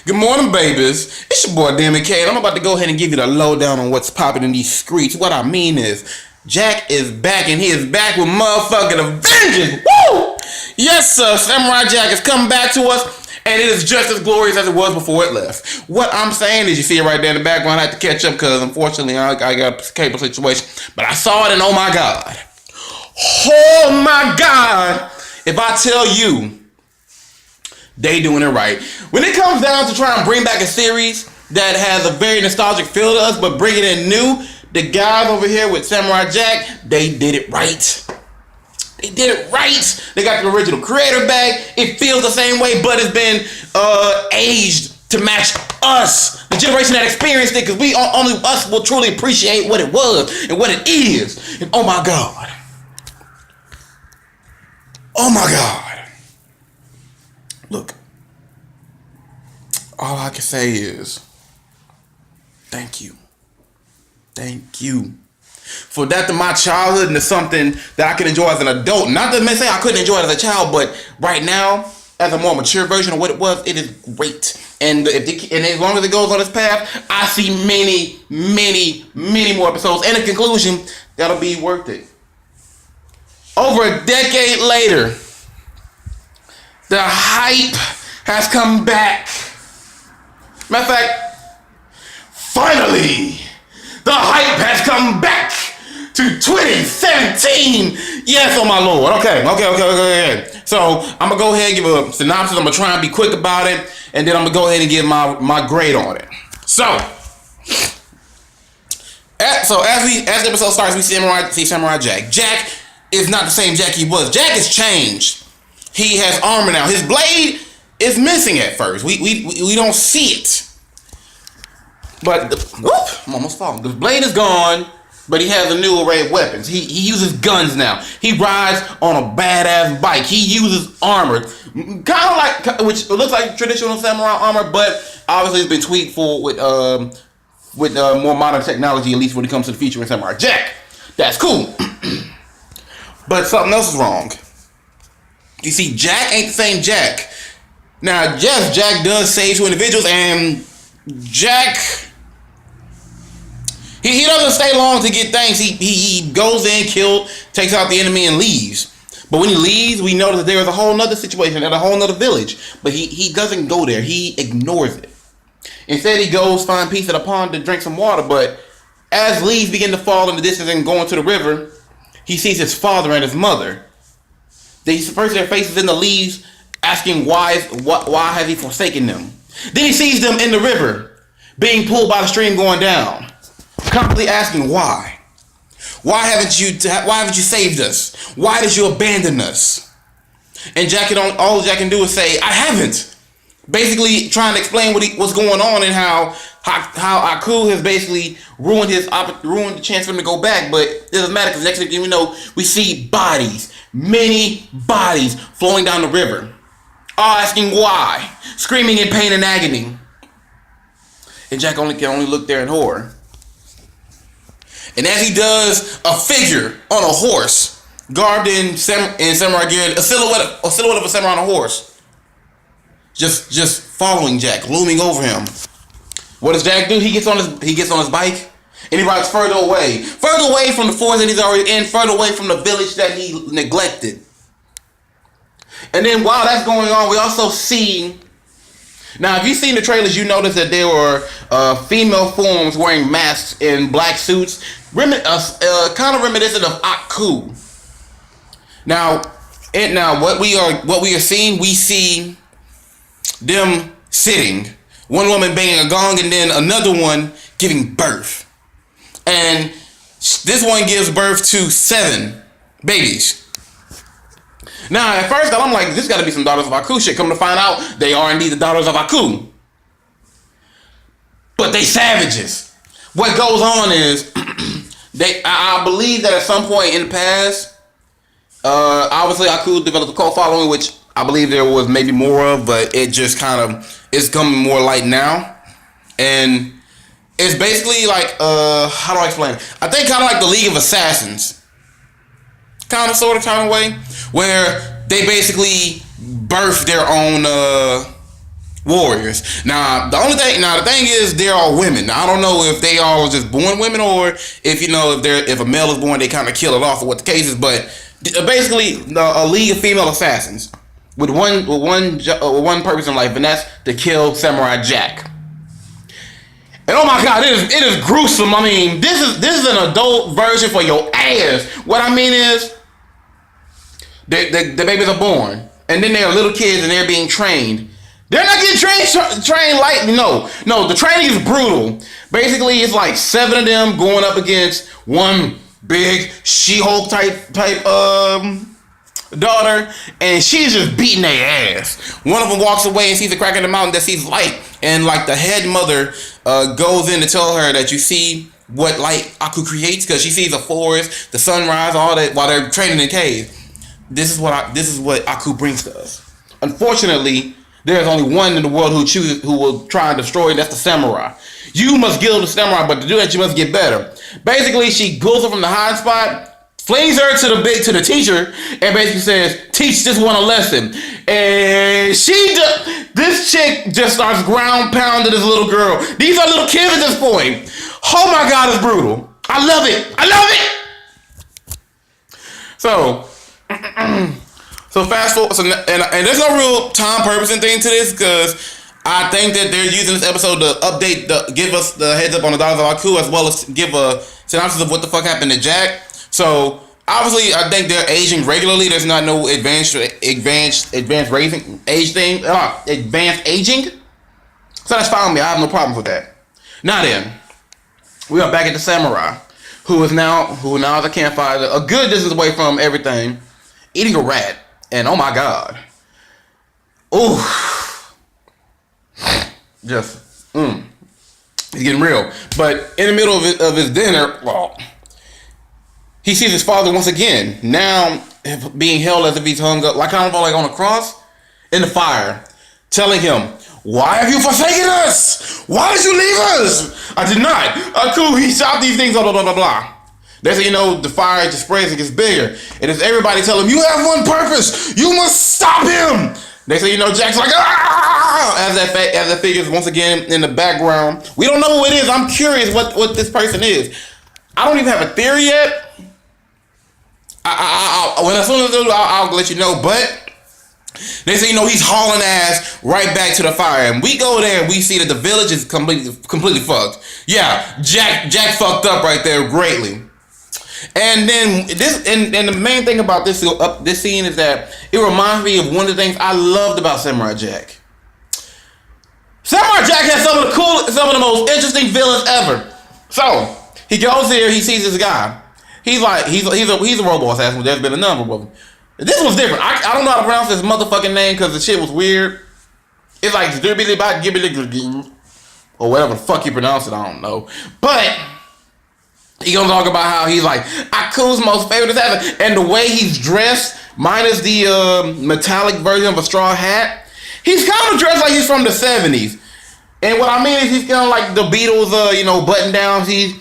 Good morning, babies. It's your boy, Damon K, and I'm about to go ahead and give you the lowdown on what's popping in these streets. What I mean is, Jack is back, and he is back with motherfucking vengeance. Woo! Yes, sir. Samurai Jack is coming back to us, and it is just as glorious as it was before it left. What I'm saying is, you see it right there in the background. I had to catch up because, unfortunately, I got a cable situation. But I saw it, and oh my God. Oh my God. If I tell you, they doing it right. When it comes down to trying to bring back a series that has a very nostalgic feel to us, but bring it in new, the guys over here with Samurai Jack, they did it right. They did it right. They got the original creator back. It feels the same way, but it's been aged to match us, the generation that experienced it, because we only us will truly appreciate what it was and what it is. And oh my God. Oh my God. Look, all I can say is thank you. Thank you. For that to my childhood and to something that I can enjoy as an adult. Not to say I couldn't enjoy it as a child, but right now, as a more mature version of what it was, it is great. And as long as it goes on this path, I see many, many, many more episodes. And in conclusion, that'll be worth it. Over a decade later, the hype has come back. Matter of fact, finally, the hype has come back to 2017. Yes, oh my Lord. Okay. So I'm gonna go ahead and give a synopsis. I'm gonna try and be quick about it, and then I'm gonna go ahead and give my grade on it. So as the episode starts, we see Samurai Jack. Jack is not the same Jack he was. Jack has changed. He has armor now. His blade is missing at first. We don't see it. But I'm almost falling. The blade is gone, but he has a new array of weapons. He uses guns now. He rides on a badass bike. He uses armor, kind of like, which looks like traditional samurai armor, but obviously it's been tweaked for with more modern technology. At least when it comes to the feature in Samurai Jack, that's cool. But something else is wrong. You see, Jack ain't the same Jack. Now, yes, Jack does save two individuals, and Jack, he doesn't stay long to get things. He goes in, kills, takes out the enemy, and leaves. But when he leaves, we notice that there is a whole nother situation at a whole nother village. But he doesn't go there. He ignores it. Instead, he goes find peace at a pond to drink some water. But as leaves begin to fall in the distance and go into the river, he sees his father and his mother. They first their faces in the leaves, asking why has he forsaken them. Then he sees them in the river, being pulled by the stream going down, constantly asking why. Why haven't you saved us? Why did you abandon us? And all Jack can do is say, I haven't. Basically trying to explain what's going on and how Aku has basically ruined the chance for him to go back. But it doesn't matter because next thing we know, we see bodies, many bodies flowing down the river, all asking why, screaming in pain and agony. And Jack can only look there in horror. And as he does, a figure on a horse, garbed in samurai gear, a silhouette of a samurai on a horse, just following Jack, looming over him. What does Jack do? He gets on his bike and he rides further away from the forest that he's already in, further away from the village that he neglected. And then while that's going on, we also see. Now, if you've seen the trailers, you notice that there were female forms wearing masks in black suits, kind of reminiscent of Aku. Now, what we are seeing, we see them sitting, one woman banging a gong, and then another one giving birth. And this one gives birth to 7 babies. Now, at first, I'm like, this got to be some daughters of Aku shit. Come to find out, they are indeed the daughters of Aku. But they savages. What goes on is, I believe that at some point in the past, obviously Aku developed a cult following, which I believe there was maybe more of, but it just kind of is coming more light now. And it's basically like, how do I explain it? I think kind of like the League of Assassins. Kind of, sort of way, where they basically birth their own warriors. Now the thing is, they're all women. Now, I don't know if they all just born women, or if if a male is born, they kind of kill it off, or what the case is. But basically, a league of female assassins with one purpose in life, and that's to kill Samurai Jack. And oh my God, it is gruesome. I mean, this is an adult version for your ass. What I mean is, the babies are born, and then they're little kids, and they're being trained. They're not getting trained lightly. No. The training is brutal. Basically, it's like 7 of them going up against one big She-Hulk type daughter, and she's just beating their ass. One of them walks away and sees a crack in the mountain that sees light, and like the head mother goes in to tell her that you see what light Aku creates, because she sees a forest, the sunrise, all that while they're training in caves. This is what Aku brings to us. Unfortunately, there's only one in the world who will try and destroy it. That's the samurai. You must kill the samurai, but to do that, you must get better. Basically, she pulls her from the high spot, flings her to the teacher, and basically says, "Teach this one a lesson." And this chick just starts ground pounding this little girl. These are little kids at this point. Oh my God, it's brutal. I love it. So fast forward, and there's no real time purpose and thing to this, because I think that they're using this episode to give us the heads up on the Daughters of Aku, as well as give a synopsis of what the fuck happened to Jack. So obviously, I think they're aging regularly. There's not no advanced raising age thing, advanced aging. So that's fine with me. I have no problems with that. Now then, we are back at the samurai, who now is a campfire, a good distance away from everything, eating a rat. And oh my God. Ooh. Just, he's getting real. But in the middle of his dinner, he sees his father once again. Now being held as if he's hung up, like on a cross, in the fire, telling him, "Why have you forsaken us? Why did you leave us?" "I did not. Aku, he shot these things, blah, blah, blah, blah." They say, the fire just spreads and gets bigger. And as everybody tell him, "You have one purpose. You must stop him." They say, Jack's like, "Ah!" As that figure is once again in the background. We don't know who it is. I'm curious what this person is. I don't even have a theory yet. As soon as I do, I'll let you know. But they say, he's hauling ass right back to the fire. And we go there and we see that the village is completely fucked. Yeah, Jack fucked up right there greatly. And then and the main thing about this scene is that it reminds me of one of the things I loved about Samurai Jack. Samurai Jack has some of the most interesting villains ever. So he goes there, he sees this guy. He's a robo assassin. There's been a number of them. This was different. I don't know how to pronounce this motherfucking name because the shit was weird. It's like or whatever the fuck you pronounce it. I don't know, but. He gonna talk about how he's like Aku's most favorite assassin, and the way he's dressed, minus the metallic version of a straw hat, he's kind of dressed like he's from the 70s. And what I mean is he's kind of like the Beatles, button downs. He's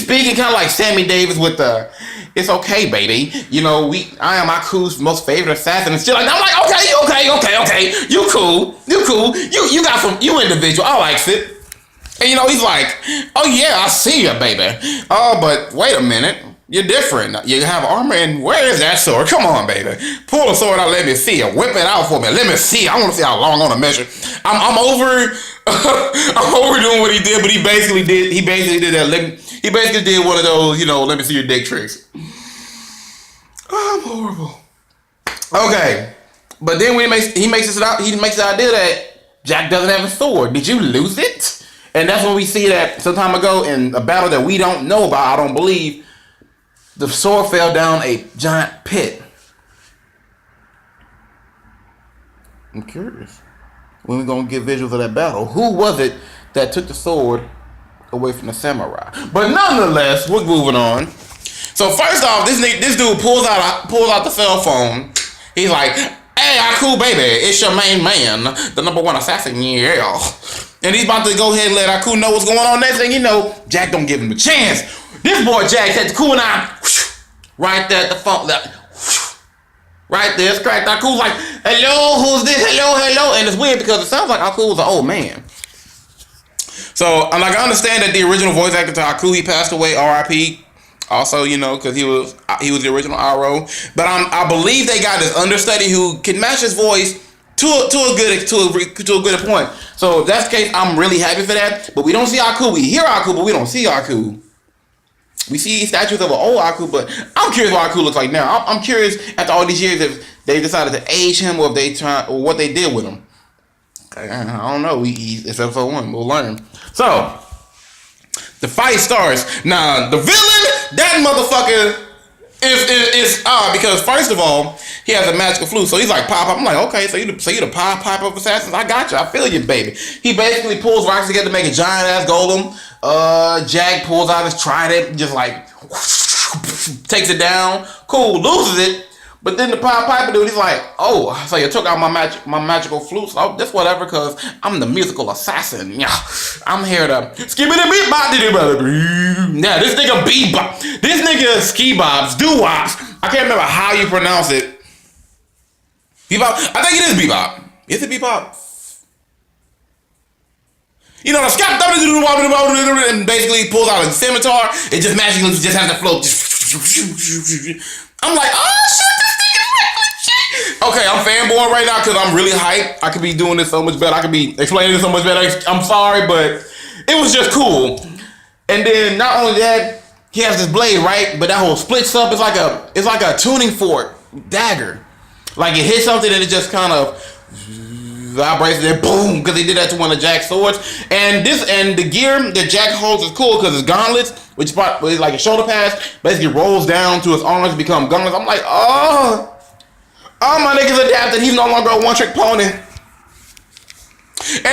speaking kind of like Sammy Davis with the "It's okay, baby. I am Aku's most favorite assassin," and shit like that. I'm like, okay. You cool. You got some. You individual. I likes it. And he's like, "Oh yeah, I see you, baby. Oh, but wait a minute, you're different. You have armor, and where is that sword? Come on, baby. Pull the sword out, let me see it. Whip it out for me. Let me see. I want to see how long I'm gonna measure." I'm over I'm overdoing what he did, but he basically did that. He basically did one of those, let me see your dick tricks. I'm horrible. Okay. But then when he makes the idea that Jack doesn't have a sword. Did you lose it? And that's when we see that some time ago in a battle that we don't know about, I don't believe, the sword fell down a giant pit. I'm curious. When we gonna get visuals of that battle, who was it that took the sword away from the samurai? But nonetheless, we're moving on. So first off, this dude pulls out the cell phone. He's like, "Hey, Aku, baby, it's your main man, the number one assassin, yeah." And he's about to go ahead and let Aku know what's going on. Next thing you know, Jack don't give him a chance. This boy Jack had the cool eye right there at the phone. Right there, it's cracked. Aku's like, hello, who's this? Hello, hello. And it's weird because it sounds like Aku was an old man. So I'm like, I understand that the original voice actor to Aku, he passed away, R.I.P. Also, you know, because he was the original Aro. But I believe they got this understudy who can match his voice to a good point. So if that's the case, I'm really happy for that. But we don't see Aku. We hear Aku, but we don't see Aku. We see statues of an old Aku, but I'm curious what Aku looks like now. I'm curious after all these years if they decided to age him or if they or what they did with him. I don't know. It's episode 1. We'll learn. So the fight starts. Now the villain, that motherfucker is because first of all he has a magical flute, so he's like pop up. I'm like, okay, so you the pop up assassins. I got you. I feel you, baby. He basically pulls rocks together to make a giant ass golem. Jack pulls out his trident, just like takes it down. Cool, loses it. But then the Pied Piper dude, he's like, oh, so you took out my magical flute. Oh, that's whatever, because I'm the musical assassin. Yeah, I'm here to skibbity beat bop. Yeah, this nigga bebop. This nigga ski bobs, doo wops. I can't remember how you pronounce it. Bebop? I think it is bebop. Is it bebop? You know, the scalp and basically pulls out a scimitar. It just magically just has to float. I'm like, oh shit. Okay, I'm fanboying right now because I'm really hyped. I could be doing this so much better. I could be explaining it so much better. I'm sorry, but it was just cool. And then not only that, he has this blade, right? But that whole splits up. It's like a tuning fork dagger. Like it hits something and it just kind of vibrates and then boom, because he did that to one of Jack's swords. And the gear that Jack holds is cool because his gauntlets, which is like a shoulder pads, basically rolls down to his arms to become gauntlets. I'm like, oh, my nigga's adapted. He's no longer a one-trick pony. And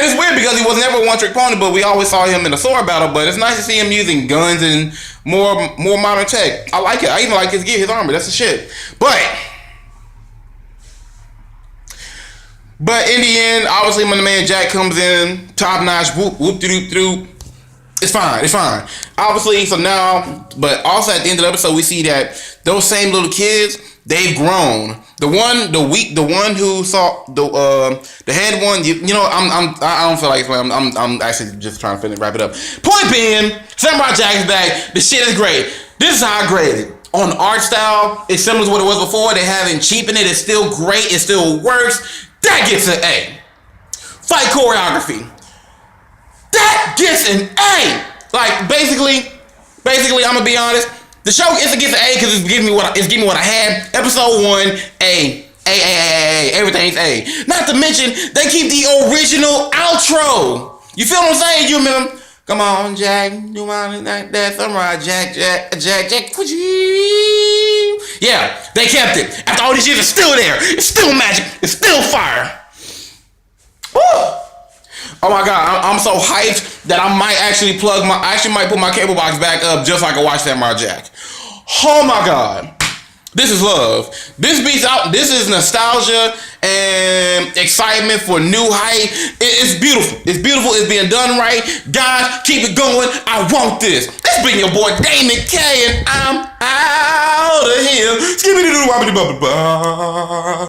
it's weird because he was never a one-trick pony, but we always saw him in a sword battle. But it's nice to see him using guns and more modern tech. I like it. I even like his gear, his armor. That's the shit. But in the end, obviously when the man Jack comes in, top notch, whoop de doop doop. It's fine. Obviously, so now, but also at the end of the episode, we see that those same little kids, they've grown. The one who saw the head one, you know, I don't feel like explaining. I'm actually just trying to wrap it up. Point being, Samurai Jack is back. The shit is great. This is how I grade it. On art style, it's similar to what it was before. They haven't cheapened it. It's still great. It still works. That gets an A. Fight choreography. That gets an A. Like basically, I'm gonna be honest. The show gets an A because it's giving me what I had. Episode 1, A. Everything's A. Not to mention they keep the original outro. You feel what I'm saying? You remember? Come on, Jack. You want that samurai, Jack. Yeah, they kept it. After all these years, it's still there. It's still magic. It's still fire. Woo! Oh my god, I'm so hyped that I might actually put my cable box back up just so I can watch Samurai Jack. Oh my god. This is love. This beats out. This is nostalgia and excitement for new height. It's beautiful. It's beautiful. It's being done right. Guys, keep it going. I want this. It's been your boy Damon K, and I'm out of here.